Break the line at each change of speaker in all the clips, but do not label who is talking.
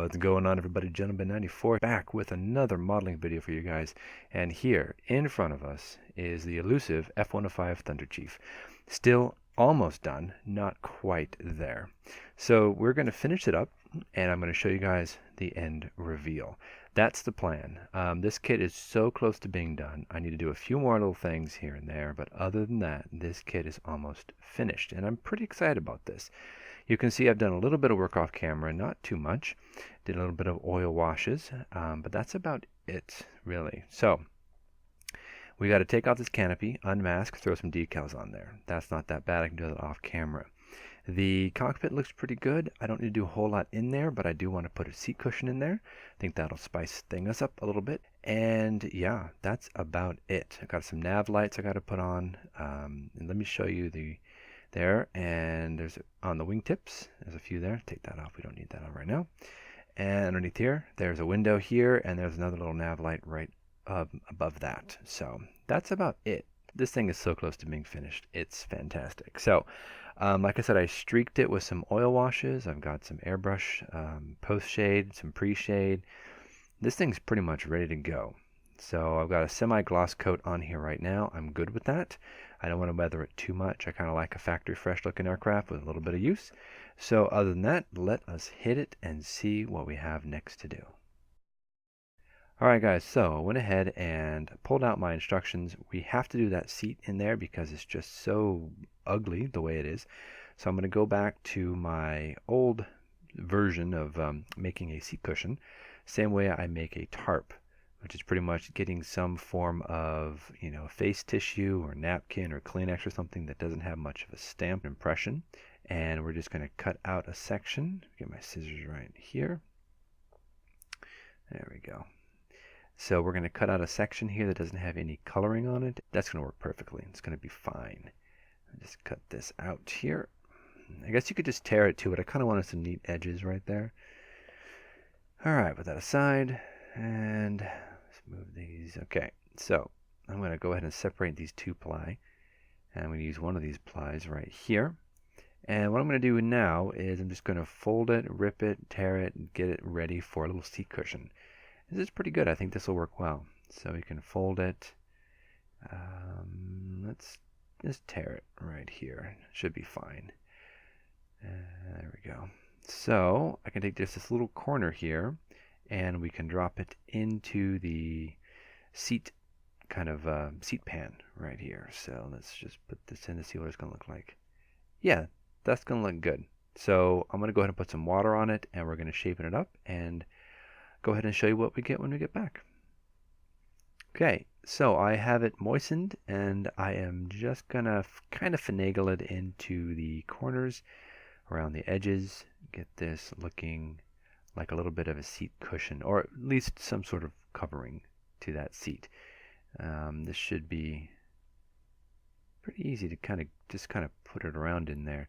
What's going on, everybody? Gentleman 94 back with another modeling video for you guys. And here in front of us is the elusive F-105 Thunderchief. Still almost done, not quite there. So we're going to finish it up and I'm going to show you guys the end reveal. That's the plan. This kit is so close to being done. I need to do a few more little things here and there, but other than that, this kit is almost finished and I'm pretty excited about this. You can see I've done a little bit of work off camera, not too much. Did a little bit of oil washes, but that's about it, really. So we got to take off this canopy, unmask, throw some decals on there. That's not that bad. I can do that off camera. The cockpit looks pretty good. I don't need to do a whole lot in there, but I do want to put a seat cushion in there. I think that'll spice things up a little bit. And yeah, that's about it. I got some nav lights I got to put on. And let me show you there, and there's on the wingtips, there's a few there. Take that off, we don't need that on right now. And underneath here, there's a window here, and there's another little nav light right above that. So that's about it. This thing is so close to being finished. It's fantastic. So like I said, I streaked it with some oil washes. I've got some airbrush post shade, some pre-shade. This thing's pretty much ready to go. So I've got a semi-gloss coat on here right now. I'm good with that. I don't want to weather it too much. I kind of like a factory fresh looking aircraft with a little bit of use. So other than that, let us hit it and see what we have next to do. Alright guys, so I went ahead and pulled out my instructions. We have to do that seat in there because it's just so ugly the way it is. So I'm going to go back to my old version of making a seat cushion. Same way I make a tarp, which is pretty much getting some form of, face tissue or napkin or Kleenex or something that doesn't have much of a stamped impression. And we're just going to cut out a section. Get my scissors right here. There we go. So we're going to cut out a section here that doesn't have any coloring on it. That's going to work perfectly. It's going to be fine. I'll just cut this out here. I guess you could just tear it too, but I kind of wanted some neat edges right there. Alright, put that aside. And let's move these. Okay, so I'm going to go ahead and separate these two ply. And I'm going to use one of these plies right here. And what I'm going to do now is I'm just going to fold it, rip it, tear it, and get it ready for a little seat cushion. This is pretty good. I think this will work well. So we can fold it. Let's just tear it right here. Should be fine. There we go. So I can take just this little corner here and we can drop it into the seat seat pan right here. So let's just put this in to see what it's going to look like. Yeah, that's going to look good. So I'm going to go ahead and put some water on it and we're going to shape it up and go ahead and show you what we get when we get back. Okay, so I have it moistened and I am just going to kind of finagle it into the corners around the edges. Get this looking like a little bit of a seat cushion, or at least some sort of covering to that seat. This should be pretty easy to just kind of put it around in there.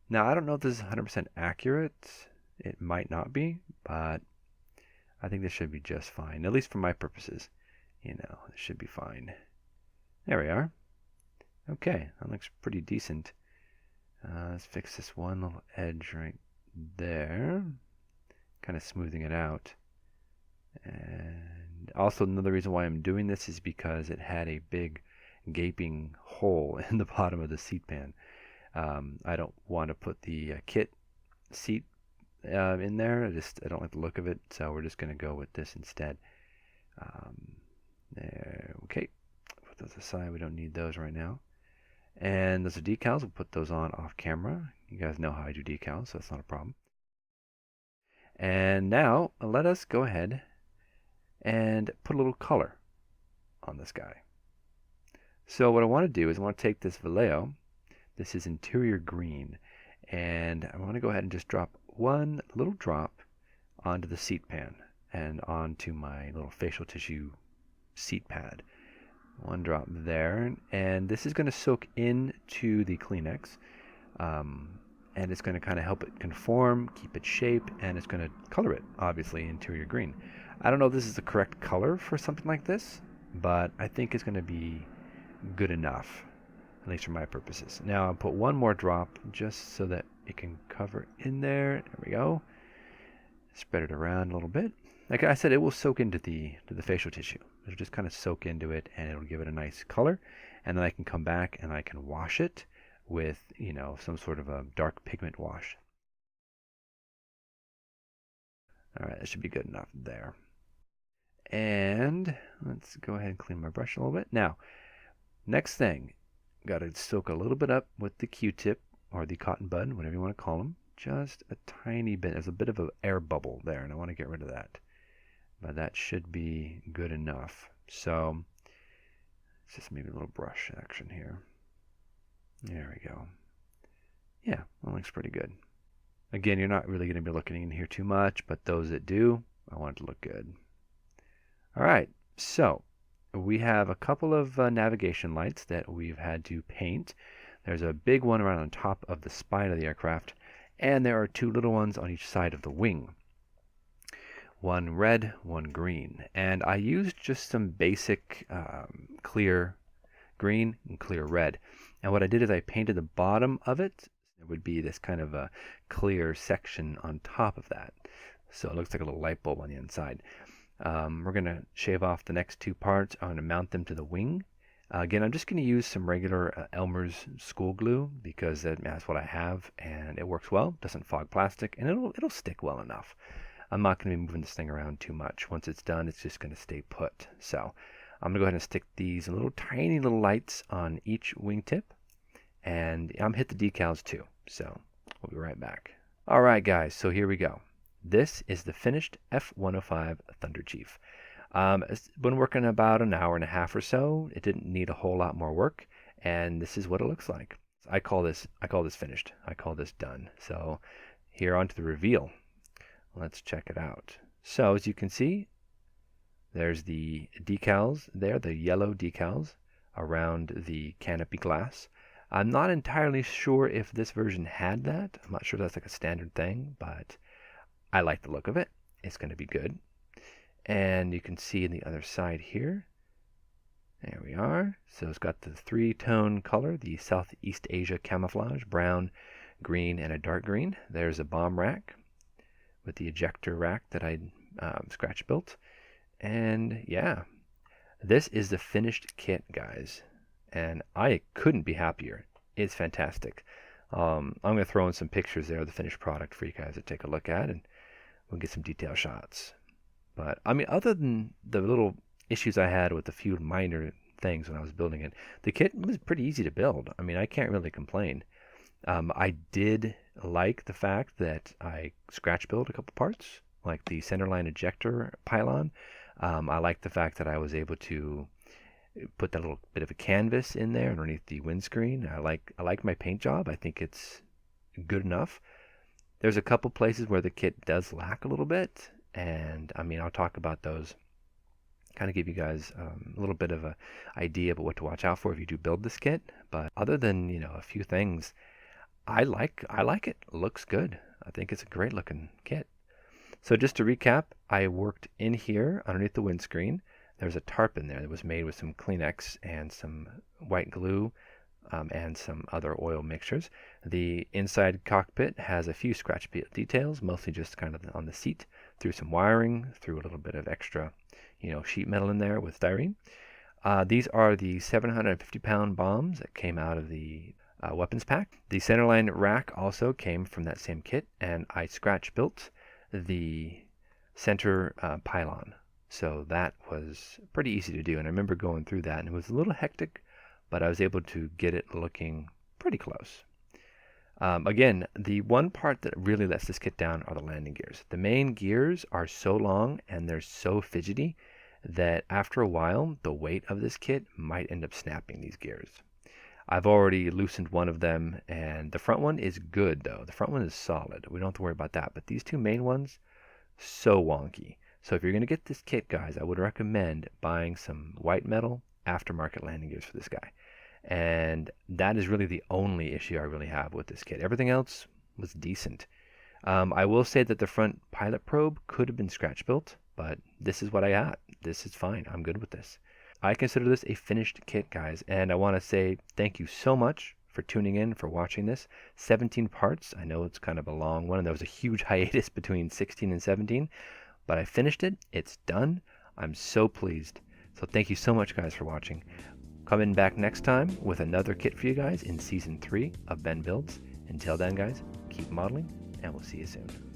Now I don't know if this is 100% accurate. It might not be, but I think this should be just fine, at least for my purposes. It should be fine. There we are. Okay, that looks pretty decent. Let's fix this one little edge right there. Kind of smoothing it out. And also another reason why I'm doing this is because it had a big gaping hole in the bottom of the seat pan. I don't want to put the kit seat in there. I don't like the look of it, so we're just going to go with this instead. There, okay, put those aside. We don't need those right now. And those are decals. We'll put those on off camera. You guys know how I do decals, so that's not a problem. And now let us go ahead and put a little color on this guy. So what I want to do is I want to take this Vallejo. This is interior green, and I want to go ahead and just drop one little drop onto the seat pan and onto my little facial tissue seat pad. One drop there, and this is going to soak into the Kleenex, and it's going to kind of help it conform, keep its shape, and it's going to color it, obviously, interior green. I don't know if this is the correct color for something like this, but I think it's going to be good enough, at least for my purposes. Now I'll put one more drop just so that it can cover in there. There we go. Spread it around a little bit. Like I said, it will soak into the facial tissue. It'll just kind of soak into it, and it'll give it a nice color. And then I can come back and I can wash it with, you know, some sort of a dark pigment wash. All right, that should be good enough there. And let's go ahead and clean my brush a little bit. Now, next thing, got to soak a little bit up with the Q-tip or the cotton bud, whatever you want to call them. Just a tiny bit. There's a bit of an air bubble there, and I want to get rid of that. But that should be good enough. So, it's just maybe a little brush action here. There we go. Yeah, that looks pretty good. Again, you're not really going to be looking in here too much, but those that do, I want it to look good. All right, so we have a couple of navigation lights that we've had to paint. There's a big one around on top of the spine of the aircraft, and there are two little ones on each side of the wing. One red, one green. And I used just some basic clear green and clear red. And what I did is I painted the bottom of it. There would be this kind of a clear section on top of that. So it looks like a little light bulb on the inside. We're going to shave off the next two parts. I'm going to mount them to the wing. Again, I'm just going to use some regular Elmer's school glue because that's what I have, and it works well. Doesn't fog plastic, and it'll stick well enough. I'm not going to be moving this thing around too much. Once it's done, it's just going to stay put. So I'm going to go ahead and stick these little tiny little lights on each wingtip, and I'm hit the decals too. So we'll be right back. All right, guys. So here we go. This is the finished F-105 Thunderchief. It's been working about an hour and a half or so. It didn't need a whole lot more work, and this is what it looks like. I call this finished. I call this done. So here onto the reveal. Let's check it out. So as you can see, there's the decals there, the yellow decals around the canopy glass. I'm not entirely sure if this version had that. I'm not sure if that's like a standard thing, but I like the look of it. It's going to be good. And you can see in the other side here, there we are. So it's got the three-tone color, the Southeast Asia camouflage, brown, green, and a dark green. There's a bomb rack with the ejector rack that I scratch built. And yeah, this is the finished kit, guys. And I couldn't be happier. It's fantastic. I'm going to throw in some pictures there of the finished product for you guys to take a look at, and we'll get some detail shots. But, I mean, other than the little issues I had with a few minor things when I was building it, the kit was pretty easy to build. I mean, I can't really complain. I did like the fact that I scratch built a couple parts, like the centerline ejector pylon. I like the fact that I was able to put that little bit of a canvas in there underneath the windscreen. I like my paint job. I think it's good enough. There's a couple places where the kit does lack a little bit, and I mean, I'll talk about those, kind of give you guys a little bit of an idea about what to watch out for if you do build this kit. But other than, you know, a few things, I like it. It looks good. I think it's a great looking kit. So just to recap, I worked in here underneath the windscreen. There's a tarp in there that was made with some Kleenex and some white glue and some other oil mixtures. The inside cockpit has a few scratch details, mostly just kind of on the seat, through some wiring, through a little bit of extra, you know, sheet metal in there with styrene. These are the 750-pound bombs that came out of the weapons pack. The centerline rack also came from that same kit, and I scratch built the center pylon. So that was pretty easy to do, and I remember going through that, and it was a little hectic, but I was able to get it looking pretty close. Again, the one part that really lets this kit down are the landing gears. The main gears are so long and they're so fidgety that after a while, the weight of this kit might end up snapping these gears. I've already loosened one of them, and the front one is good, though. The front one is solid. We don't have to worry about that. But these two main ones, so wonky. So if you're going to get this kit, guys, I would recommend buying some white metal aftermarket landing gears for this guy. And that is really the only issue I really have with this kit. Everything else was decent. I will say that the front pilot probe could have been scratch built, but this is what I got. This is fine. I'm good with this. I consider this a finished kit, guys, and I want to say thank you so much for for tuning in, for watching this. 17 parts. I know it's kind of a long one, and there was a huge hiatus between 16 and 17, but I finished it. It's done. I'm so pleased. So thank you so much, guys, for watching. Coming back next time with another kit for you guys in Season 3 of Ben Builds. Until then, guys, keep modeling, and we'll see you soon.